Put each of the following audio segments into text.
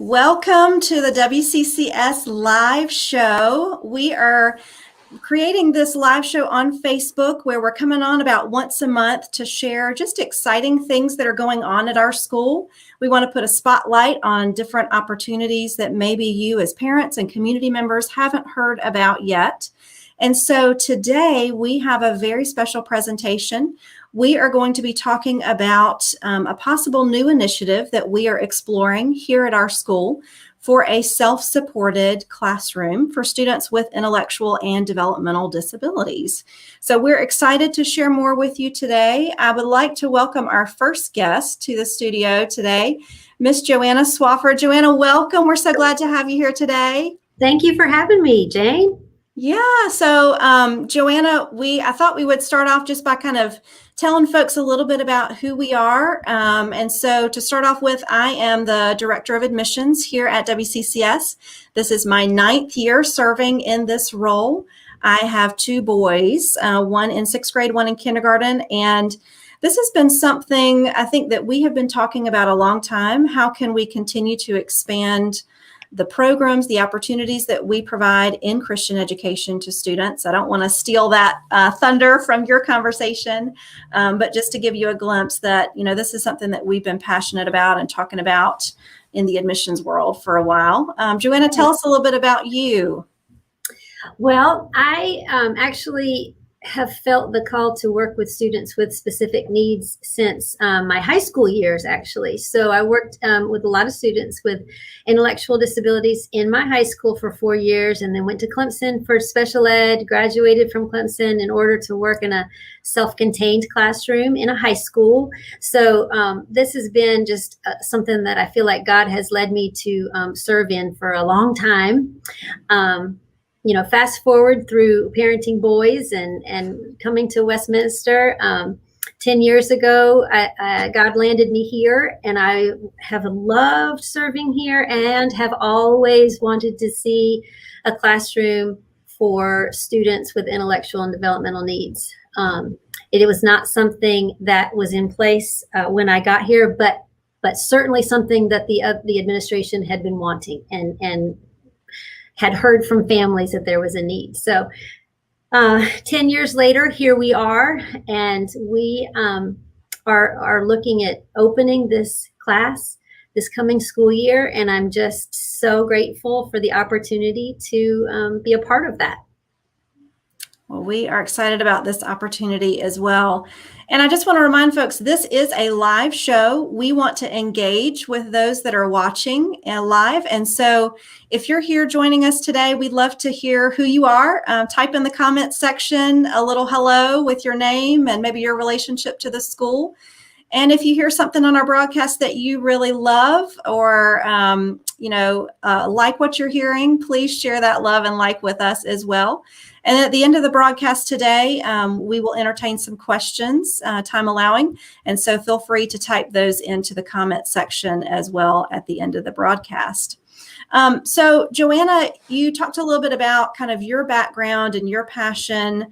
Welcome to the WCCS live show. We are creating this live show on Facebook where we're coming on about once a month to share just exciting things that are going on at our school. We want to put a spotlight on different opportunities that maybe you as parents and community members haven't heard about yet. And so today we have a very special presentation. We are going to be talking about a possible new initiative that we are exploring here at our school for a self-supported classroom for students with intellectual and developmental disabilities. So we're excited to share more with you today. I would like to welcome our first guest to the studio today, Miss Joanna Swofford. Joanna, welcome. We're so glad to have you here today. Thank you for having me, Jane. Yeah, so Joanna, I thought we would start off just by kind of telling folks a little bit about who we are. And so to start off with, I am the Director of Admissions here at WCCS. This is my 9th year serving in this role. I have 2 boys, one in 6th grade, one in kindergarten, and this has been something I think that we have been talking about a long time. How can we continue to expand the programs, the opportunities that we provide in Christian education to students? I don't want to steal that thunder from your conversation, but just to give you a glimpse that, this is something that we've been passionate about and talking about in the admissions world for a while. Joanna, tell us a little bit about you. Well, I actually have felt the call to work with students with specific needs since my high school years, actually. So I worked with a lot of students with intellectual disabilities in my high school for 4 years, and then went to Clemson for special ed, graduated from Clemson in order to work in a self-contained classroom in a high school. So this has been just something that I feel like God has led me to serve in for a long time. Fast forward through parenting boys and coming to Westminster, 10 years ago, God landed me here, and I have loved serving here and have always wanted to see a classroom for students with intellectual and developmental needs. It was not something that was in place when I got here, but certainly something that the administration had been wanting and had heard from families that there was a need. So 10 years later, here we are, and we are looking at opening this class this coming school year, and I'm just so grateful for the opportunity to be a part of that. Well, we are excited about this opportunity as well. And I just want to remind folks, this is a live show. We want to engage with those that are watching live. And so if you're here joining us today, we'd love to hear who you are. Type in the comments section a little hello with your name and maybe your relationship to the school. And if you hear something on our broadcast that you really love or, like what you're hearing, please share that love and like with us as well. And at the end of the broadcast today, we will entertain some questions, time allowing. And so feel free to type those into the comment section as well at the end of the broadcast. So Joanna, you talked a little bit about kind of your background and your passion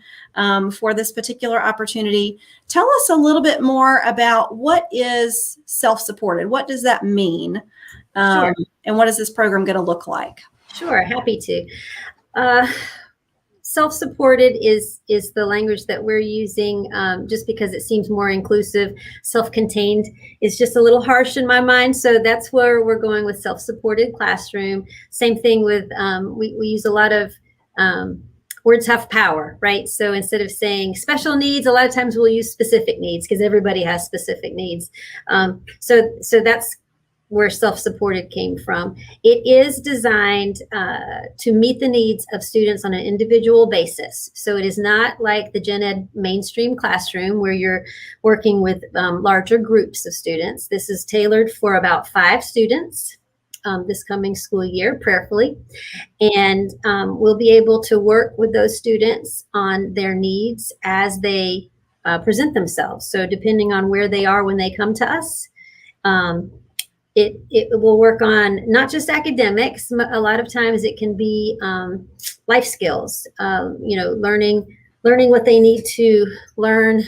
for this particular opportunity. Tell us a little bit more about what is self-supported. What does that mean? Sure. And what is this program going to look like? Sure, happy to. Self-supported is the language that we're using just because it seems more inclusive. Self-contained is just a little harsh in my mind. So that's where we're going with self-supported classroom. Same thing with, we use a lot of words have power, right? So instead of saying special needs, a lot of times we'll use specific needs because everybody has specific needs. So that's where self-supported came from. It is designed to meet the needs of students on an individual basis. So it is not like the gen ed mainstream classroom where you're working with larger groups of students. This is tailored for about 5 students this coming school year, prayerfully. And we'll be able to work with those students on their needs as they present themselves. So depending on where they are when they come to us, it will work on not just academics. A lot of times it can be life skills, learning what they need to learn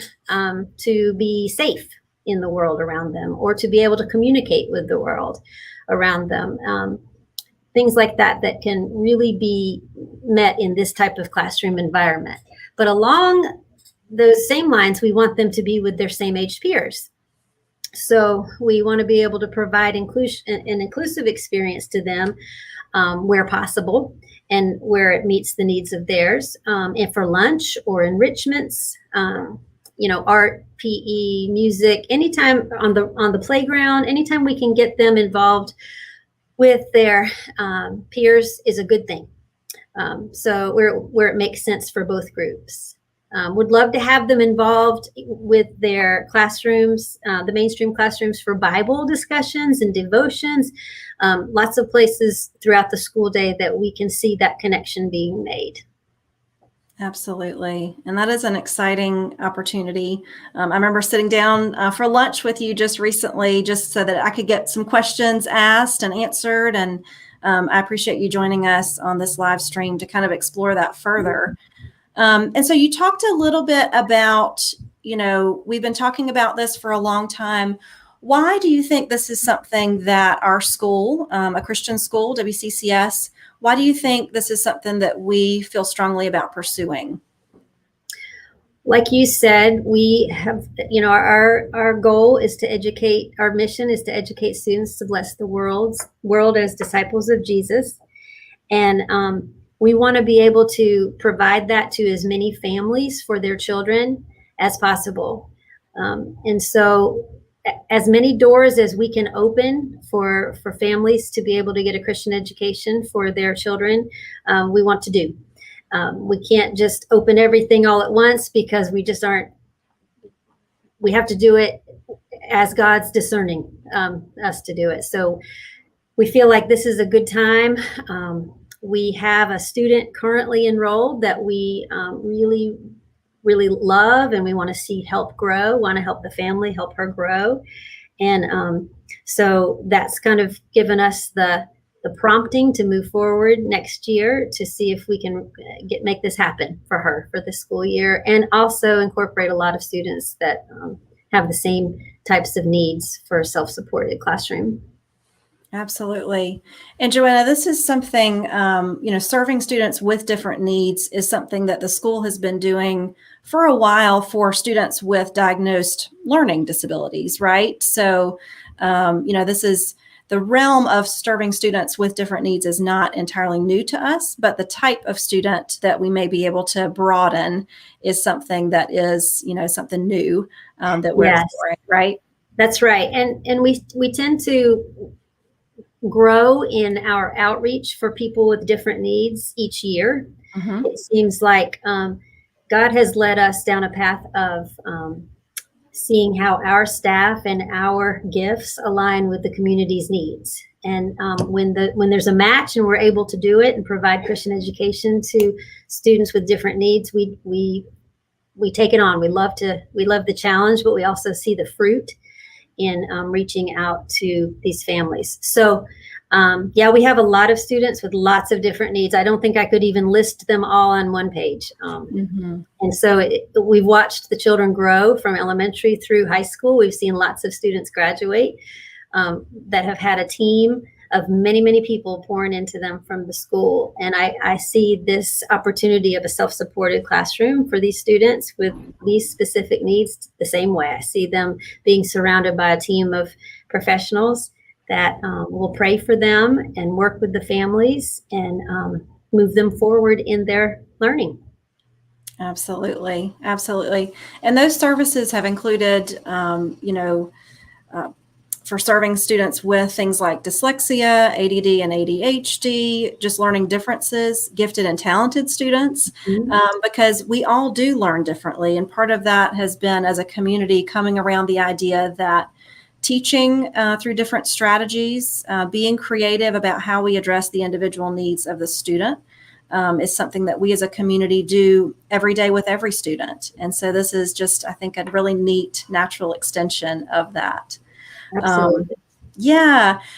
to be safe in the world around them, or to be able to communicate with the world around them. Things like that that can really be met in this type of classroom environment. But along those same lines, we want them to be with their same age peers. So we want to be able to provide an inclusive experience to them where possible and where it meets the needs of theirs. And for lunch or enrichments, art, PE, music, anytime on the playground, anytime we can get them involved with their peers is a good thing. So where it makes sense for both groups. Would love to have them involved with their classrooms, the mainstream classrooms, for Bible discussions and devotions. Lots of places throughout the school day that we can see that connection being made. Absolutely. And that is an exciting opportunity. I remember sitting down for lunch with you just recently, just so that I could get some questions asked and answered. And I appreciate you joining us on this live stream to kind of explore that further. And so you talked a little bit about, we've been talking about this for a long time. Why do you think this is something that our school, a Christian school, WCCS, why do you think this is something that we feel strongly about pursuing? Like you said, we have, our goal is to educate, our mission is to educate students to bless the world as disciples of Jesus. And we want to be able to provide that to as many families for their children as possible. And so as many doors as we can open for families to be able to get a Christian education for their children, we want to do. We can't just open everything all at once, because we just aren't, we have to do it as God's discerning us to do it. So we feel like this is a good time. We have a student currently enrolled that we really, really love, and we want to see help grow, want to help the family, help her grow. And so that's kind of given us the prompting to move forward next year to see if we can make this happen for her for this school year, and also incorporate a lot of students that have the same types of needs for a self-supported classroom. Absolutely. And Joanna, this is something, serving students with different needs is something that the school has been doing for a while for students with diagnosed learning disabilities, right? So, this is the realm of serving students with different needs is not entirely new to us, but the type of student that we may be able to broaden is something that is, something new that we're exploring, right? That's right. And we tend to grow in our outreach for people with different needs each year. Mm-hmm. It seems like God has led us down a path of seeing how our staff and our gifts align with the community's needs. And when there's a match and we're able to do it and provide Christian education to students with different needs, we take it on. We love the challenge, but we also see the fruit in reaching out to these families. So we have a lot of students with lots of different needs. I don't think I could even list them all on one page. And so we've watched the children grow from elementary through high school. We've seen lots of students graduate that have had a team of many, many people pouring into them from the school. And I see this opportunity of a self-supported classroom for these students with these specific needs the same way. I see them being surrounded by a team of professionals that will pray for them and work with the families and move them forward in their learning. Absolutely. Absolutely. And those services have included, for serving students with things like dyslexia, ADD and ADHD, just learning differences, gifted and talented students, because we all do learn differently. And part of that has been, as a community, coming around the idea that teaching through different strategies, being creative about how we address the individual needs of the student is something that we as a community do every day with every student. And so this is just, I think, a really neat natural extension of that. Absolutely.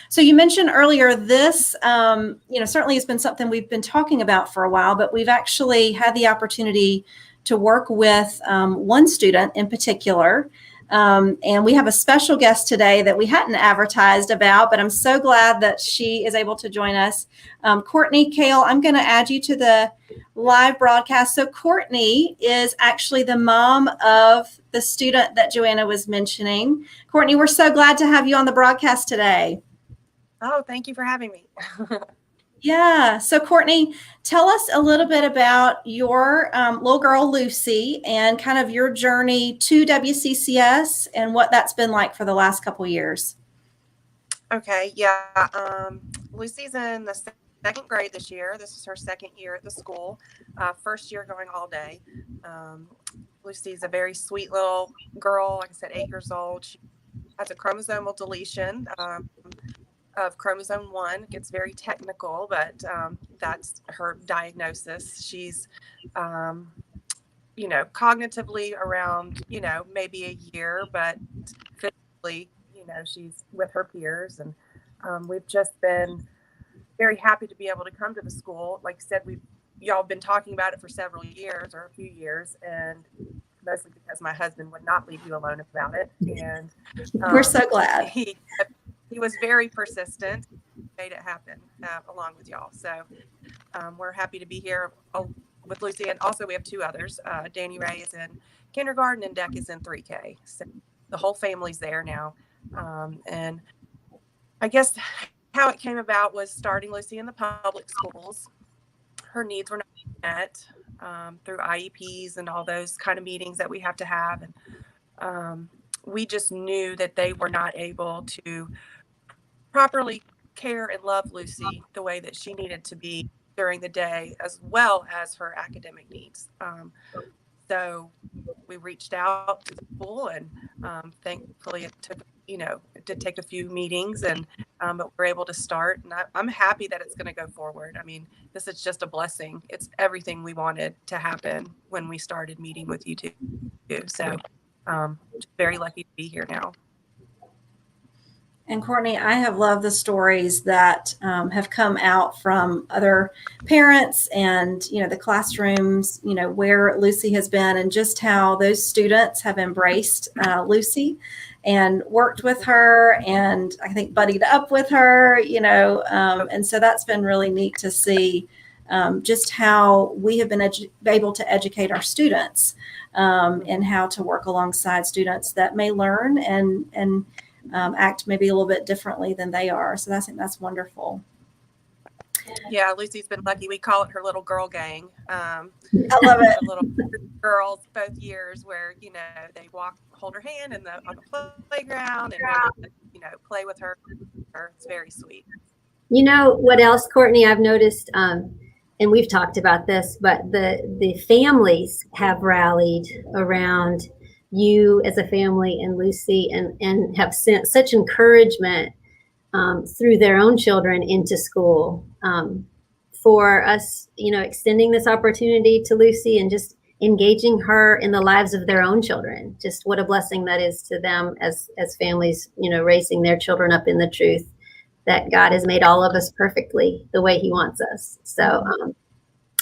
So you mentioned earlier this, certainly has been something we've been talking about for a while, but we've actually had the opportunity to work with one student in particular And we have a special guest today that we hadn't advertised about, but I'm so glad that she is able to join us. Courtney Kale, I'm going to add you to the live broadcast. So Courtney is actually the mom of the student that Joanna was mentioning. Courtney, we're so glad to have you on the broadcast today. Oh, thank you for having me. Yeah. So Courtney, tell us a little bit about your little girl, Lucy, and kind of your journey to WCCS and what that's been like for the last couple of years. Okay. Yeah. Lucy's in the second grade this year. This is her second year at the school. First year going all day. Lucy's a very sweet little girl. Like I said, 8 years old. She has a chromosomal deletion of chromosome 1. It gets very technical, but that's her diagnosis. She's, cognitively around, maybe a year, but physically, she's with her peers. And we've just been very happy to be able to come to the school. Like I said, y'all been talking about it for several years or a few years, and mostly because my husband would not leave you alone about it. And we're so glad. He was very persistent, made it happen along with y'all. So we're happy to be here with Lucy. And also we have 2 others. Danny Ray is in kindergarten and Deck is in 3K. So the whole family's there now. And I guess how it came about was starting Lucy in the public schools. Her needs were not met through IEPs and all those kind of meetings that we have to have. And we just knew that they were not able to properly care and love Lucy the way that she needed to be during the day, as well as her academic needs. So we reached out to the school, and thankfully it did take a few meetings, and but we're able to start. And I'm happy that it's going to go forward. I mean, this is just a blessing. It's everything we wanted to happen when we started meeting with you two. So just very lucky to be here now. And Courtney, I have loved the stories that have come out from other parents and, the classrooms, where Lucy has been, and just how those students have embraced Lucy and worked with her, and I think buddied up with her, and so that's been really neat to see just how we have been able to educate our students and how to work alongside students that may learn and act maybe a little bit differently than they are. So I think that's wonderful. Yeah, Lucy's been lucky. We call it her little girl gang. I love it. Little girls both years where, they hold her hand on the playground and, play with her. It's very sweet. You know what else, Courtney, I've noticed, and we've talked about this, but the families have rallied around you as a family and Lucy and have sent such encouragement through their own children into school for us, extending this opportunity to Lucy and just engaging her in the lives of their own children. Just what a blessing that is to them as families, raising their children up in the truth that God has made all of us perfectly the way he wants us. So,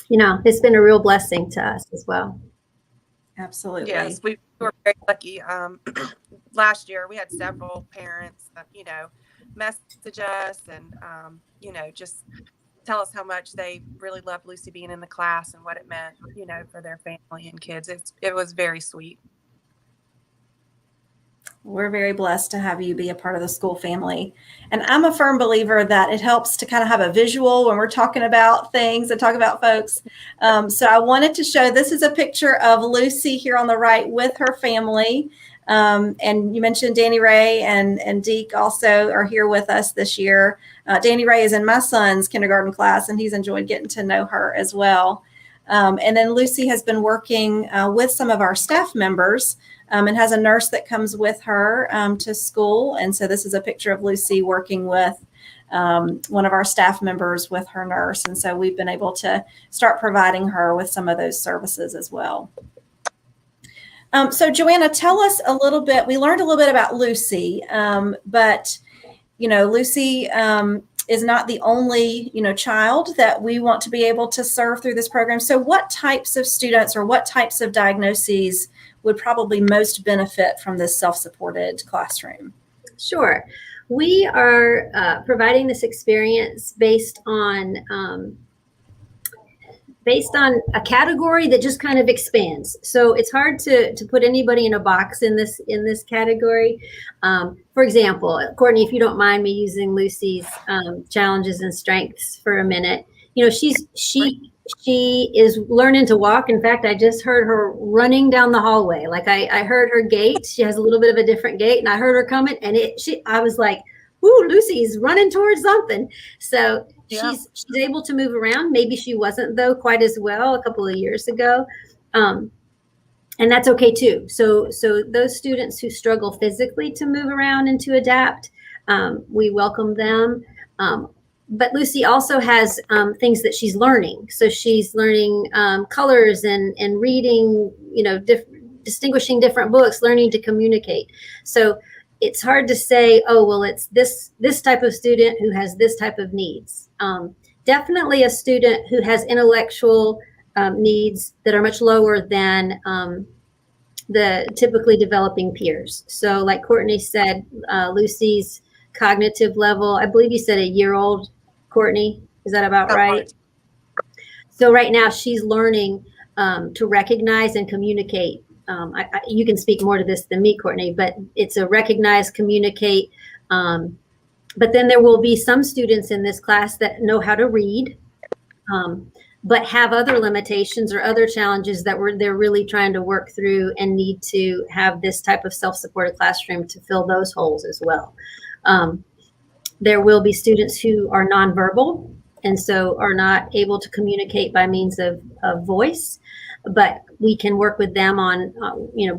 it's been a real blessing to us as well. Absolutely. Yes, we were very lucky. Last year, we had several parents, message us and, just tell us how much they really loved Lucy being in the class and what it meant, for their family and kids. It was very sweet. We're very blessed to have you be a part of the school family. And I'm a firm believer that it helps to kind of have a visual when we're talking about things and talk about folks. So I wanted to show, this is a picture of Lucy here on the right with her family. And you mentioned Danny Ray and Deke also are here with us this year. Danny Ray is in my son's kindergarten class, and he's enjoyed getting to know her as well. And then Lucy has been working with some of our staff members and has a nurse that comes with her to school. And so this is a picture of Lucy working with one of our staff members with her nurse. And so we've been able to start providing her with some of those services as well. So Joanna, tell us a little bit. We learned a little bit about Lucy, but, Lucy is not the only, child that we want to be able to serve through this program. So what types of students or what types of diagnoses would probably most benefit from this self-supported classroom? Sure. We are providing this experience based on a category that just kind of expands. So it's hard to put anybody in a box in this category. For example, Courtney, if you don't mind me using Lucy's challenges and strengths for a minute, you know, she is learning to walk. In fact, I just heard her running down the hallway. Like I heard her gait. She has a little bit of a different gait, and I heard her coming, and I was like, "Ooh, Lucy's running towards something." So Yeah. she's able to move around. Maybe she wasn't, though, quite as well a couple of years ago. And that's okay too. So those students who struggle physically to move around and to adapt, we welcome them. But Lucy also has things that she's learning. So she's learning colors and reading, you know, distinguishing different books, learning to communicate. So it's hard to say, oh, well, it's this type of student who has this type of needs. Definitely a student who has intellectual needs that are much lower than the typically developing peers. So like Courtney said, Lucy's cognitive level, I believe you said a year old, Courtney, is that about right? So right now she's learning to recognize and communicate. You can speak more to this than me, Courtney, but it's a recognize, communicate. But then there will be some students in this class that know how to read, but have other limitations or other challenges that they're really trying to work through and need to have this type of self-supported classroom to fill those holes as well. There will be students who are nonverbal and so are not able to communicate by means of voice, but we can work with them on,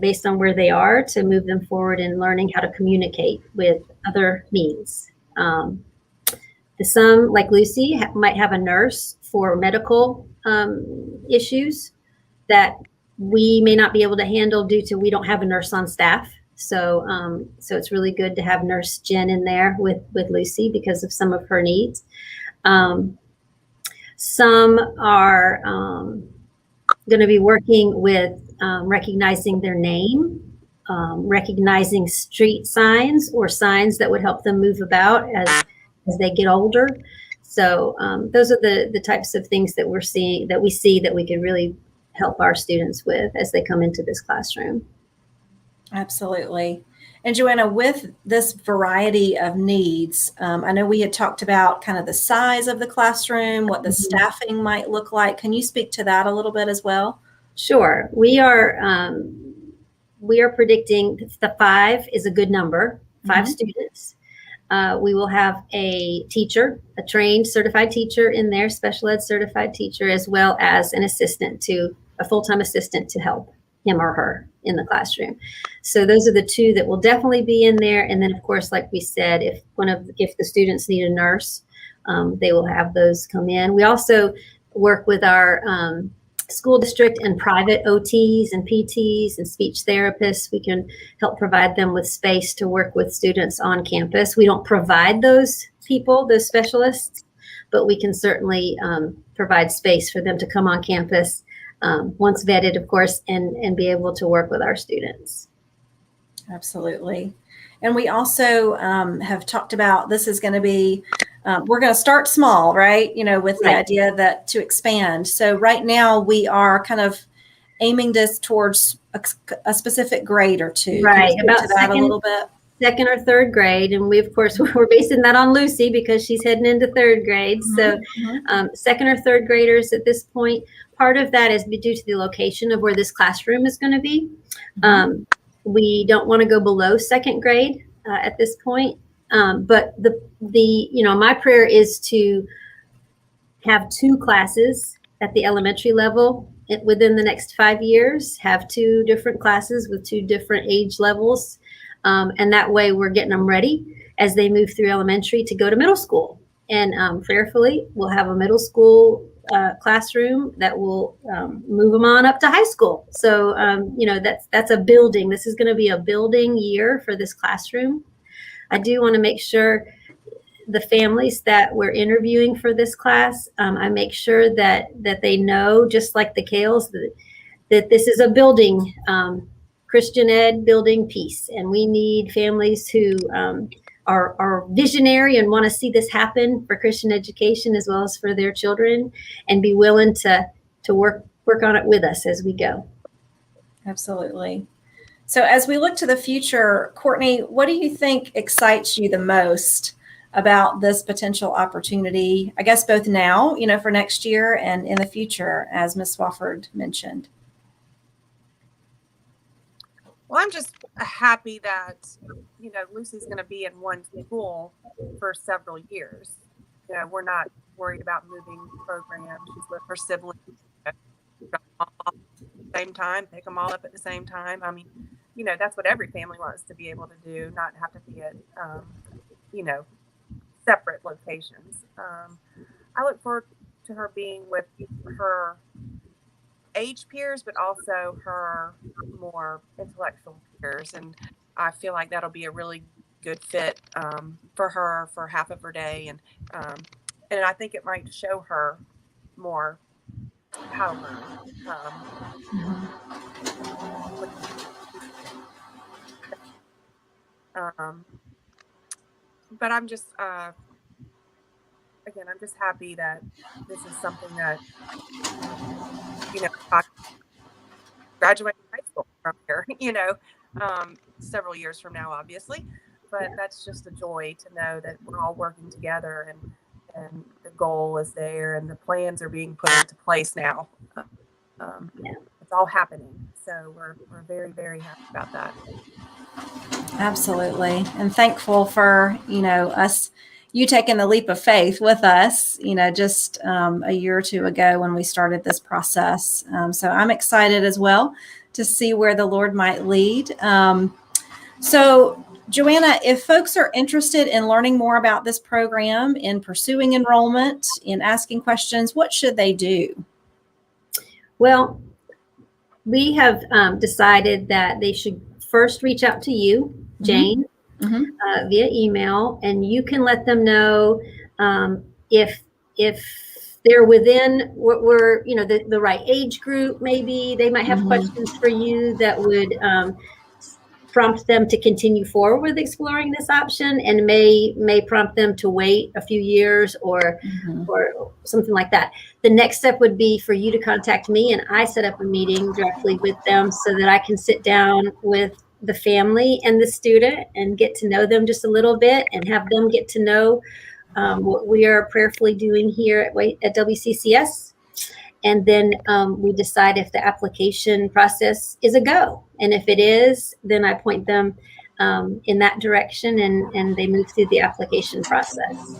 based on where they are, to move them forward in learning how to communicate with other means. Some, like Lucy, might have a nurse for medical issues that we may not be able to handle due to we don't have a nurse on staff. So it's really good to have Nurse Jen in there with Lucy because of some of her needs. Some are going to be working with recognizing their name, recognizing street signs or signs that would help them move about as they get older. So those are the types of things that we see that we can really help our students with as they come into this classroom. Absolutely. And Joanna, with this variety of needs, I know we had talked about kind of the size of the classroom, what the staffing might look like. Can you speak to that a little bit as well? Sure. We are predicting the 5 is a good number, 5 students. We will have a teacher, a trained certified teacher in there, special ed certified teacher, as well as an assistant a full-time assistant to help him or her in the classroom. So those are the 2 that will definitely be in there. And then of course, like we said, if the students need a nurse, they will have those come in. We also work with our school district and private OTs and PTs and speech therapists. We can help provide them with space to work with students on campus. We don't provide those people, those specialists, but we can certainly provide space for them to come on campus once vetted, of course, and be able to work with our students. Absolutely. And we also have talked about this is going to be, we're going to start small, right? With the idea that to expand. So right now we are kind of aiming this towards a specific grade or 2. Right. About that a little bit. 2nd or 3rd grade. And we, of course, we're basing that on Lucy because she's heading into 3rd grade. So 2nd or 3rd graders at this point. Part of that is due to the location of where this classroom is going to be. We don't want to go below 2nd grade at this point. But my prayer is to have 2 classes at the elementary level within the next 5 years, have 2 different classes with 2 different age levels. And that way we're getting them ready as they move through elementary to go to middle school. And prayerfully, we'll have a middle school classroom that will move them on up to high school. So, that's a building. This is going to be a building year for this classroom. I do want to make sure the families that we're interviewing for this class, I make sure that they know, just like the Kales, that this is a building Christian ed building peace. And we need families who are visionary and want to see this happen for Christian education as well as for their children, and be willing to work on it with us as we go. Absolutely. So as we look to the future, Courtney, what do you think excites you the most about this potential opportunity, I guess both now, for next year and in the future, as Ms. Swofford mentioned? Well, I'm just happy that, Lucy's going to be in one school for several years. We're not worried about moving programs. She's with her siblings at the same time, pick them all up at the same time. I mean, that's what every family wants to be able to do, not have to be at, separate locations. I look forward to her being with her age peers, but also her more intellectual peers. And I feel like that'll be a really good fit for her for half of her day. And I think it might show her more how to learn. But I'm just, again, I'm just happy that this is something that, I graduate high school from here, several years from now, obviously. But that's just a joy to know that we're all working together, and the goal is there, and the plans are being put into place now. It's all happening. So we're very, very happy about that. Absolutely. And thankful for, you taking the leap of faith with us, just a year or two ago when we started this process. So I'm excited as well to see where the Lord might lead. So Joanna, if folks are interested in learning more about this program, in pursuing enrollment, in asking questions, what should they do? Well, we have decided that they should first reach out to you, Jane, via email, and you can let them know if they're within what we're, the right age group. Maybe they might have questions for you that would prompt them to continue forward with exploring this option, and may prompt them to wait a few years or something like that. The next step would be for you to contact me, and I set up a meeting directly with them so that I can sit down with the family and the student and get to know them just a little bit, and have them get to know what we are prayerfully doing here at WCCS. And then we decide if the application process is a go. And if it is, then I point them in that direction, and they move through the application process.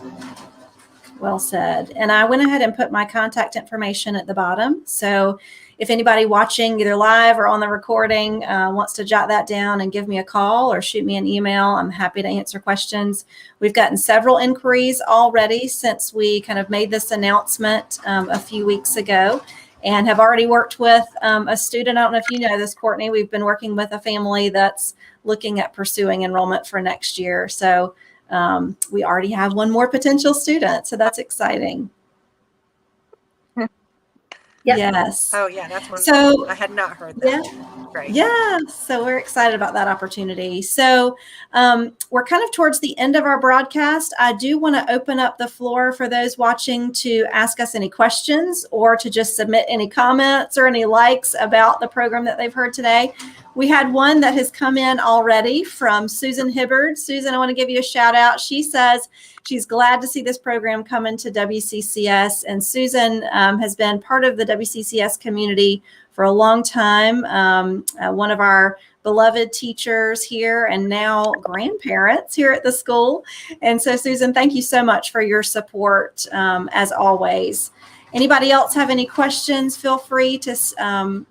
Well said. And I went ahead and put my contact information at the bottom. So if anybody watching either live or on the recording wants to jot that down and give me a call or shoot me an email, I'm happy to answer questions. We've gotten several inquiries already since we kind of made this announcement a few weeks ago, and have already worked with a student. I don't know if you know this, Courtney. We've been working with a family that's looking at pursuing enrollment for next year. So we already have one more potential student. So that's exciting. Yep. Yes. Oh, yeah, that's one. So I had not heard that. Yeah. Great. Yeah. So we're excited about that opportunity. So we're kind of towards the end of our broadcast. I do want to open up the floor for those watching to ask us any questions, or to just submit any comments or any likes about the program that they've heard today. We had one that has come in already from Susan Hibbard. Susan, I want to give you a shout out. She says she's glad to see this program come into WCCS. And Susan has been part of the WCCS community for a long time. One of our beloved teachers here, and now grandparents here at the school. And so, Susan, thank you so much for your support as always. Anybody else have any questions? Feel free to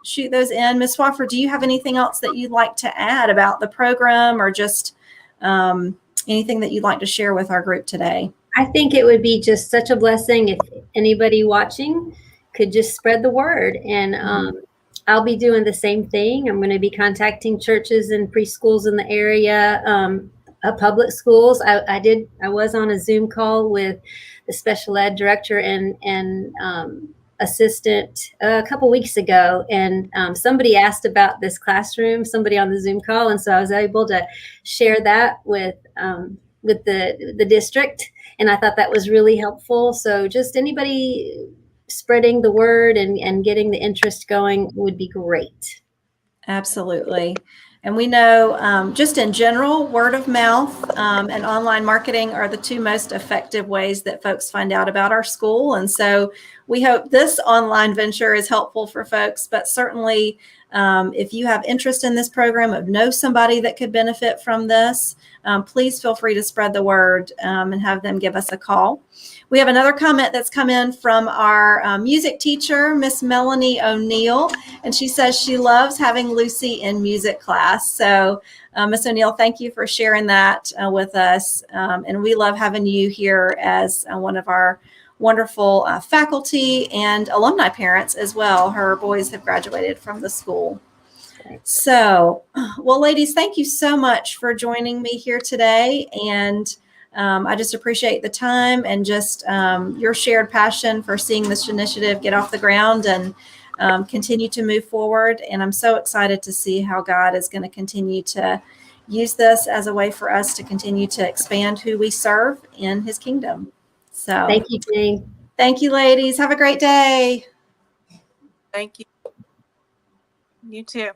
shoot those in. Ms. Swofford, do you have anything else that you'd like to add about the program, or just anything that you'd like to share with our group today? I think it would be just such a blessing if anybody watching could just spread the word. And I'll be doing the same thing. I'm going to be contacting churches and preschools in the area, public schools. I was on a Zoom call with the special ed director and assistant a couple weeks ago, and somebody asked about this classroom, somebody on the Zoom call, and so I was able to share that with the district, and I thought that was really helpful. So just anybody spreading the word and getting the interest going would be great. Absolutely. And we know just in general, word of mouth and online marketing are the two most effective ways that folks find out about our school. And so we hope this online venture is helpful for folks, but certainly if you have interest in this program or know somebody that could benefit from this, please feel free to spread the word and have them give us a call. We have another comment that's come in from our music teacher, Miss Melanie O'Neill, and she says she loves having Lucy in music class. So Miss O'Neill, thank you for sharing that with us. And we love having you here as one of our wonderful faculty and alumni parents as well. Her boys have graduated from the school. So, well, ladies, thank you so much for joining me here today. And I just appreciate the time and just your shared passion for seeing this initiative get off the ground and continue to move forward. And I'm so excited to see how God is going to continue to use this as a way for us to continue to expand who we serve in his kingdom. So Thank you, Jane. Thank you, ladies. Have a great day. Thank you. You too.